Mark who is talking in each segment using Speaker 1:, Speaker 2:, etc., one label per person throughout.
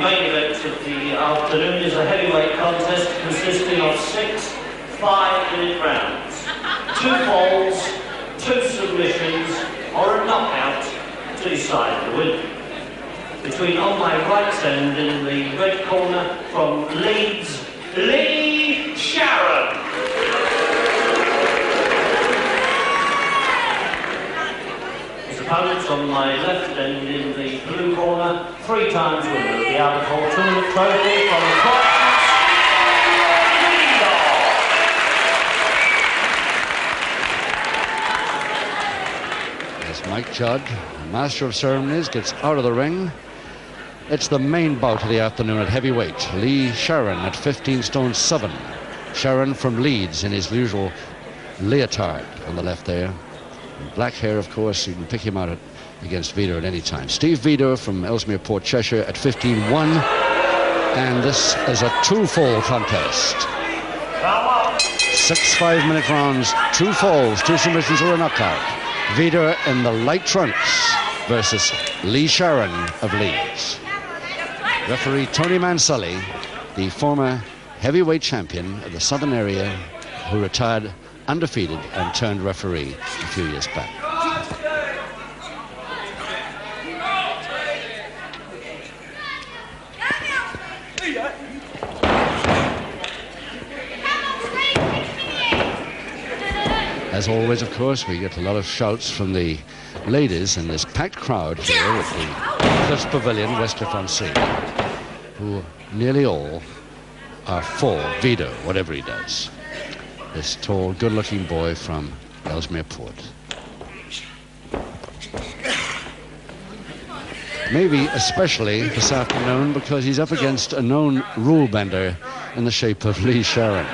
Speaker 1: main event of the afternoon is a heavyweight contest consisting of 6 5-minute rounds. 2 falls, 2 submissions, or a knockout to decide the winner. Between on my right hand in the red corner from Leeds, Lee Sharron. His opponent on my left end in the blue corner, 3-time winner of the Albert Hall Tournament Trophy from France, Veidor.
Speaker 2: As Mike Judd, master of ceremonies, gets out of the ring. It's the main bout of the afternoon at heavyweight. Lee Sharron at 15 stone 7. Sharron from Leeds in his usual leotard on the left there. And black hair, of course, you can pick him out against Veidor at any time. Steve Veidor from Ellesmere Port, Cheshire at 15-1. And this is a 2-fall contest. 6 5-minute rounds, 2 falls, 2 submissions or a knockout. Veidor in the light trunks versus Lee Sharron of Leeds. Referee Tony Manselli, the former heavyweight champion of the southern area, who retired undefeated and turned referee a few years back. As always, of course, we get a lot of shouts from the ladies in this packed crowd here at the Cliffs Pavilion, West-on-Sea, who nearly all are for Veidor, whatever he does. This tall, good-looking boy from Ellesmere Port. Maybe especially this afternoon because he's up against a known rule bender in the shape of Lee Sharron.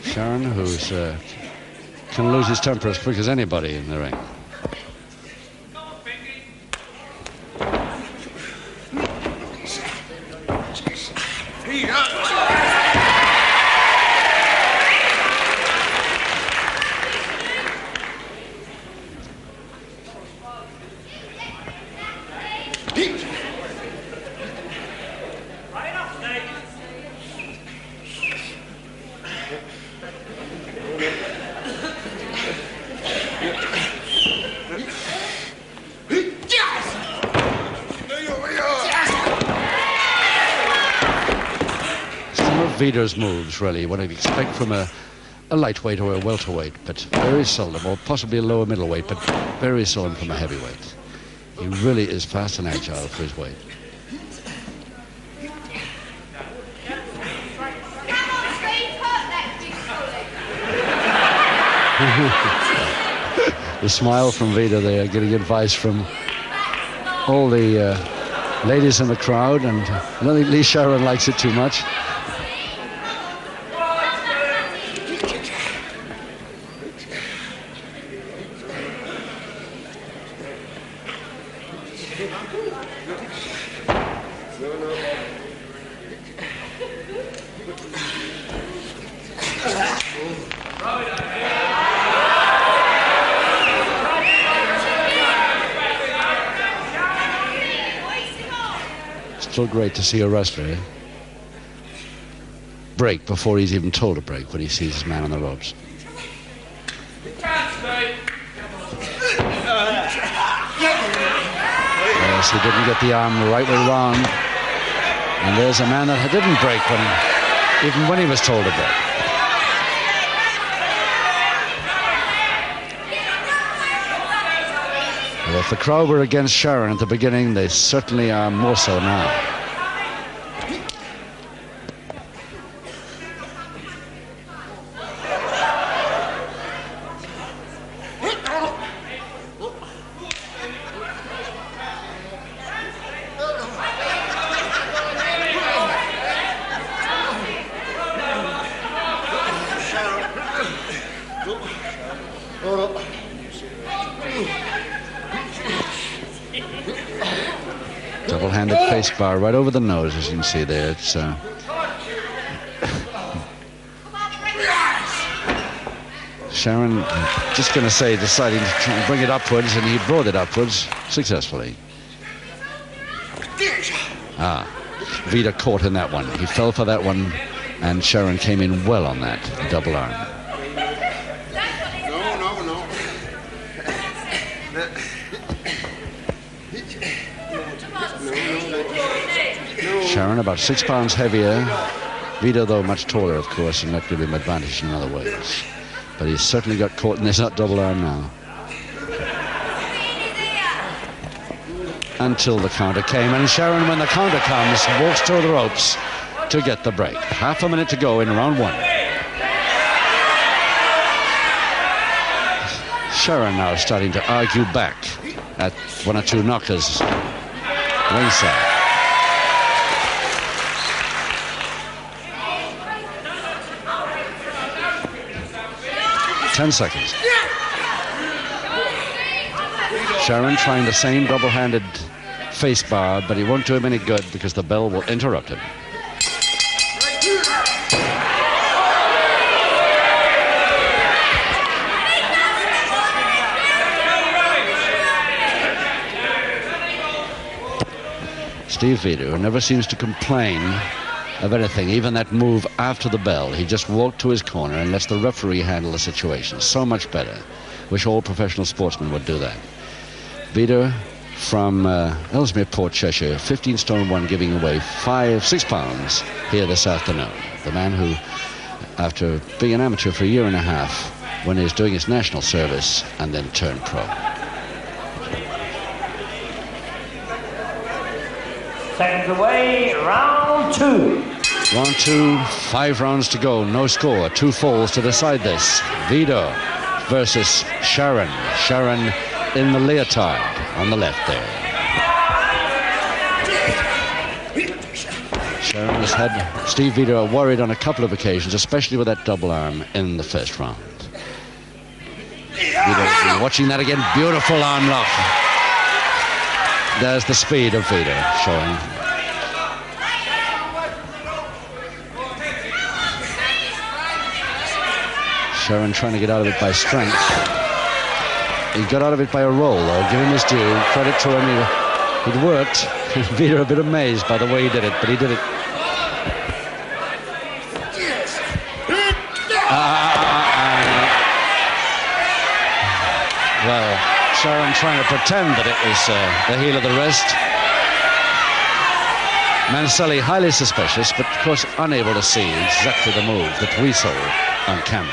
Speaker 2: Sharron, who's can lose his temper as quick as anybody in the ring. Veidor's moves, really, what I'd expect from a lightweight or a welterweight, but very seldom, or possibly a lower middleweight, but very seldom from a heavyweight. He really is fast and agile for his weight. The smile from Veidor there, getting advice from all the ladies in the crowd, and I don't think Lee Sharron likes it too much. Still great to see a wrestler break before he's even told to break when he sees his man on the ropes. Yes, he didn't get the arm the right way round. And there's a man that didn't break even when he was told to break. Well, if the crowd were against Sharron at the beginning, they certainly are more so now. Double-handed face bar right over the nose, as you can see there. It's Sharron just going to say, deciding to try and bring it upwards, and he brought it upwards successfully. Veidor caught in that one. He fell for that one, and Sharron came in well on that double arm. Sharron about 6 pounds heavier. Veidor, though, much taller, of course, and that gave him advantage in other ways. But he's certainly got caught in this double arm now. Until the counter came, and Sharron, when the counter comes, walks to the ropes to get the break. Half a minute to go in round one. Sharron now starting to argue back at 1 or 2 knockers ringside. Ten seconds. Sharron trying the same double-handed face bar, but he won't do him any good because the bell will interrupt him. Steve Veidor, who never seems to complain of anything, even that move after the bell. He just walked to his corner and lets the referee handle the situation. So much better. Wish all professional sportsmen would do that. Veidor from Ellesmere Port, Cheshire, 15 stone 1, giving away 6 pounds here this afternoon. The man who, after being an amateur for a year and a half, when he's doing his national service and then turned pro.
Speaker 1: Seconds away, round 2.
Speaker 2: Round 2, 5 rounds to go, no score, 2 falls to decide this. Veidor versus Sharron. Sharron in the leotard on the left there. Sharron has had Steve Veidor worried on a couple of occasions, especially with that double arm in the first round. Veidor, watching that again, beautiful arm lock. There's the speed of Veidor showing. Sharron trying to get out of it by strength. He got out of it by a roll, though. Give him his due. Credit to him. It worked. Veidor a bit amazed by the way he did it, but he did it. Well, Sharron trying to pretend that it was the heel of the wrist. Manselli highly suspicious, but of course unable to see exactly the move that we saw on camera.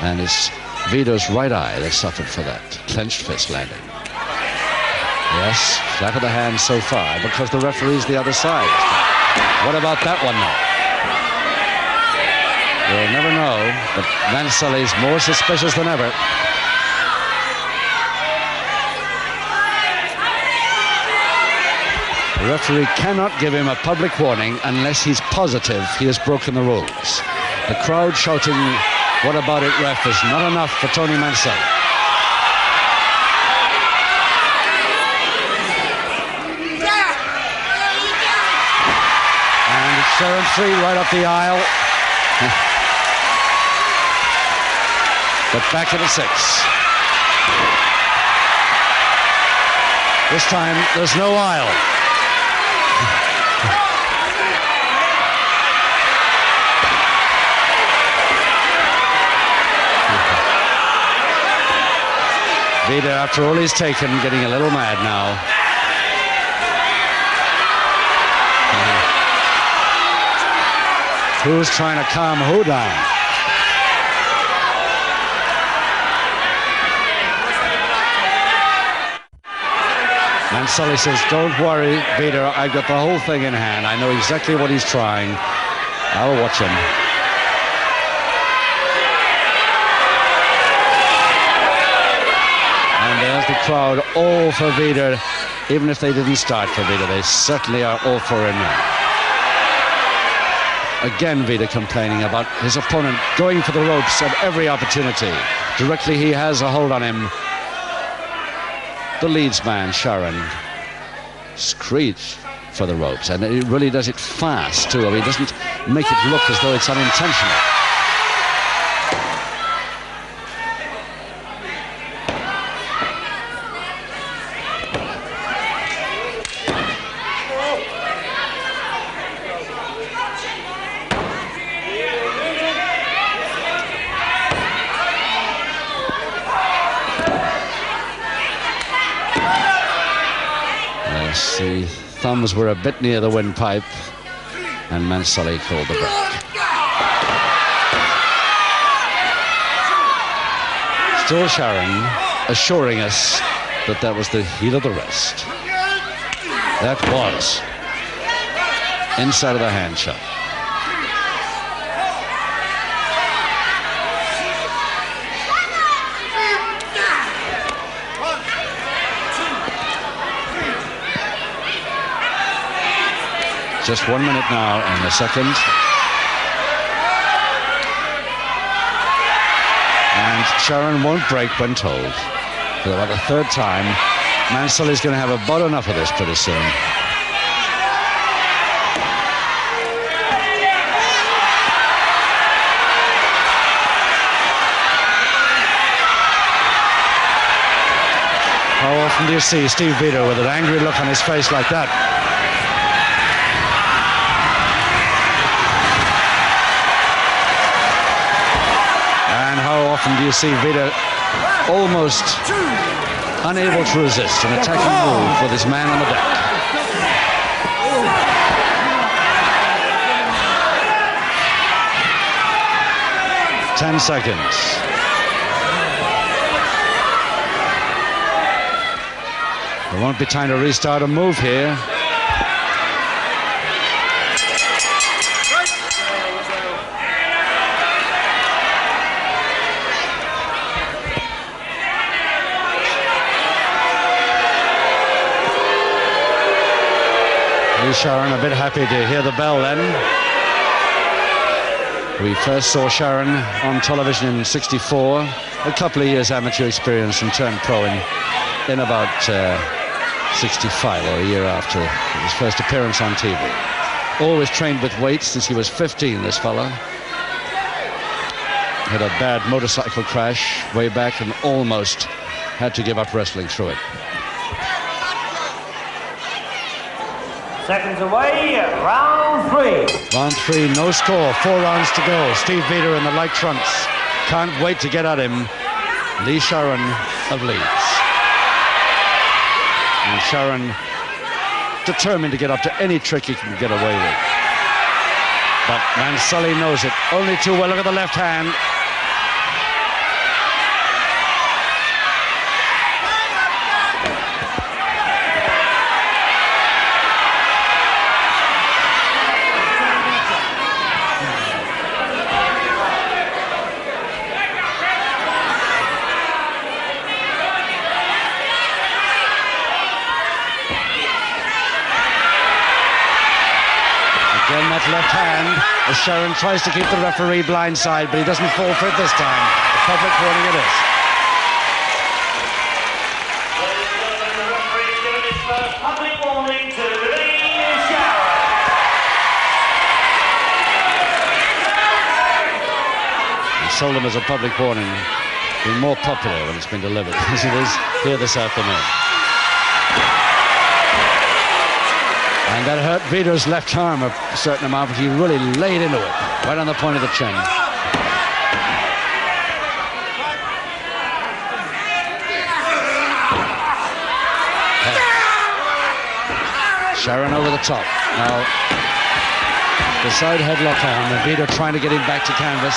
Speaker 2: And it's Veidor's right eye that suffered for that clenched fist landing. Yes, flat of the hand so far because the referee's the other side. What about that one now? We'll never know, but Manselli's more suspicious than ever. The referee cannot give him a public warning unless he's positive he has broken the rules. The crowd shouting, "What about it, ref?" is not enough for Tony Manselli. And it's Sharron free right up the aisle. But back at the 6. This time, there's no aisle. Veidor, after all he's taken, getting a little mad now. Who's trying to calm who down? Manselli says, "Don't worry, Veidor, I've got the whole thing in hand. I know exactly what he's trying. I'll watch him." And there's the crowd all for Veidor. Even if they didn't start for Veidor, they certainly are all for him now. Again, Veidor complaining about his opponent going for the ropes at every opportunity. Directly he has a hold on him. The Leeds man, Sharron, screeched for the ropes, and he really does it fast too. I mean, he doesn't make it look as though it's unintentional. thumbs were a bit near the windpipe, and Mansully called the break. Still Sharron assuring us that that was the heat of the rest. That was inside of the hand shot. Just 1 minute now in the second. And Sharron won't break when told. For about the third time, Mansully's going to have about enough of this pretty soon. How often do you see Steve Veidor with an angry look on his face like that? And how often do you see Veidor almost unable to resist an attacking move with his man on the deck? Ten seconds. There won't be time to restart a move here. Sharron a bit happy to hear the bell then. We first saw Sharron on television in '64, a couple of years amateur experience, and turned pro in about 65, or a year after his first appearance on TV. Always trained with weights since he was 15, this fella. Had a bad motorcycle crash way back and almost had to give up wrestling through it.
Speaker 3: Seconds away, round three.
Speaker 2: Round three, no score, 4 rounds to go. Steve Veidor in the light trunks. Can't wait to get at him. Lee Sharron of Leeds. And Sharron determined to get up to any trick he can get away with. But Mansully knows it only too well. Look at the left hand. Again, that left hand, as Sharron tries to keep the referee blindside, but he doesn't fall for it this time. The public warning it is.
Speaker 1: The referee is giving his first public warning to Lee Sharron.
Speaker 2: And seldom has a public warning been more popular when it's been delivered as it is here this afternoon. And that hurt Veidor's left arm a certain amount, but he really laid into it, right on the point of the chin. Sharron over the top. Now, the side headlock on, and Veidor trying to get him back to canvas.